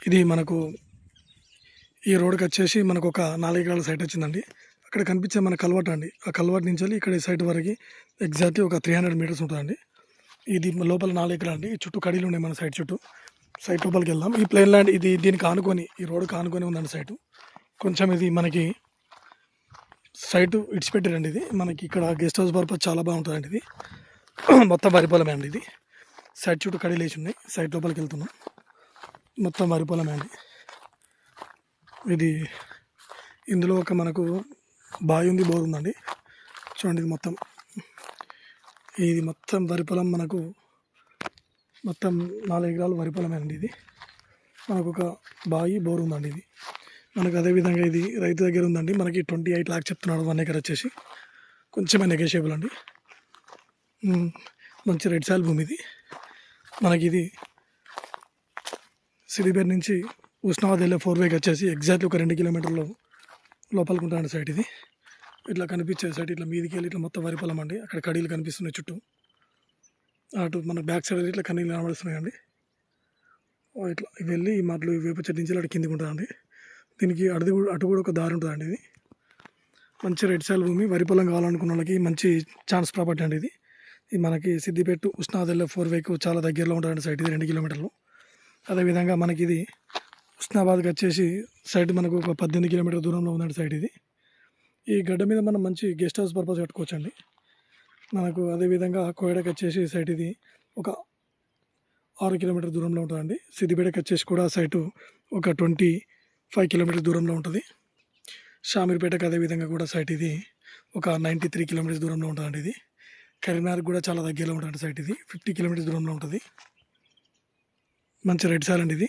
ఇది మనకు ఈ రోడ్కి వచ్చేసి మనకు ఒక 4 ఎకరాల సైట్ వచ్చిందండి. అక్కడ కనిపించే మన కల్వర్ట్ అండి. ఆ కల్వర్ట్ నుంచి ఇక్కడ ఈ సైట్ వరకు ఎగ్జాక్ట్లీ ఒక 300 మీటర్స్ ఉంటుందండి. ఇది లోపల 4 ఎకరాలు అండి. చుట్టూ కడీలు ఉన్నాయి మన సైట్ చుట్టూ. సైట్ లోపలికి వెళ్దాం. ఈ ప్లేన్ ల్యాండ్ ఇది దీనికి ఆనుకొని ఈ రోడ్కి ఆనుకొని ఉందండి సైటు. కొంచెం ఇది మనకి సైటు ఇడిచిపెట్టారండి. ఇది మనకి ఇక్కడ గెస్ట్ హౌస్ పర్పస్ చాలా బాగుంటుందండి. ఇది మొత్తం వరి పొలమే అండి. ఇది సైట్ చుట్టూ కడీలు వేసి ఉన్నాయి. సైట్ లోపలికి వెళ్తున్నాం. మొత్తం వరి పొలమే అండి. ఇది ఇందులో ఒక మనకు బావి ఉంది, బోర్ ఉందండి. చూడండి ఇది మొత్తం వరి పొలం. మనకు మొత్తం 4 ఎకరాలు వరి పొలమే అండి. ఇది మనకు ఒక బావి, బోర్ ఉందండి. ఇది మనకు అదేవిధంగా ఇది రైతు దగ్గర ఉందండి. మనకి 28 లాక్స్ చెప్తున్నాడు 1 ఎకర్ వచ్చేసి. కొంచెమే నెగోషియబుల్ అండి. మంచి రెడ్ సాయిల్ భూమి ఇది. మనకి ఇది సిద్దిపేట నుంచి ఉస్నాబాద్ వెళ్ళే 4 వేకి వచ్చేసి ఎగ్జాక్ట్లీ ఒక 2 కిలోమీటర్లు లోపలికి ఉంటాయండి సైట్. ఇది ఇట్లా కనిపించే సైట్ ఇట్లా మీదికి వెళ్ళి ఇట్లా మొత్తం వరి పొలం అండి. అక్కడ కడీలు కనిపిస్తున్నాయి చుట్టూ. అటు మన బ్యాక్ సైడ్ ఇట్లా కన్నీళ్ళు కనబడుతున్నాయండి. ఇట్లా వెళ్ళి ఈ మట్లు వేప చెట్టు నుంచి అటు కిందికి ఉంటుందండి. దీనికి అటు కూడా ఒక దారి ఉంటుందండి. ఇది మంచి రెడ్ సాయిల్ భూమి. వరి పొలం కావాలనుకున్న వాళ్ళకి మంచి ఛాన్స్ ప్రాపర్టీ అండి. ఇది మనకి సిద్దిపేట ఉస్నాబాద్ వెళ్ళే 4 వేకు చాలా దగ్గరలో ఉంటుందండి సైట్. ఇది 2 కిలోమీటర్లు. అదేవిధంగా మనకి ఇది ఉస్నాబాద్కి వచ్చేసి సైట్ మనకు ఒక 18 కిలోమీటర్ దూరంలో ఉందండి సైట్. ఇది ఈ గడ్డ మీద మనం మంచి గెస్ట్ హౌస్ పర్పస్ కట్టుకోవచ్చండి. మనకు అదేవిధంగా కోయడకి వచ్చేసి సైట్ ఇది ఒక 6 కిలోమీటర్ దూరంలో ఉంటుందండి. సిద్దిపేటకి వచ్చేసి కూడా సైటు ఒక 25 కిలోమీటర్ దూరంలో ఉంటుంది. షామీర్పేటకి అదేవిధంగా కూడా సైట్ ఇది ఒక 93 కిలోమీటర్స్ దూరంలో ఉంటుందండి. ఇది కరీంనగర్ కూడా చాలా దగ్గరలో ఉంటుంది సైట్. ఇది 50 కిలోమీటర్స్ దూరంలో ఉంటుంది. మంచి రెడ్ సాయిల్ అండి ఇది.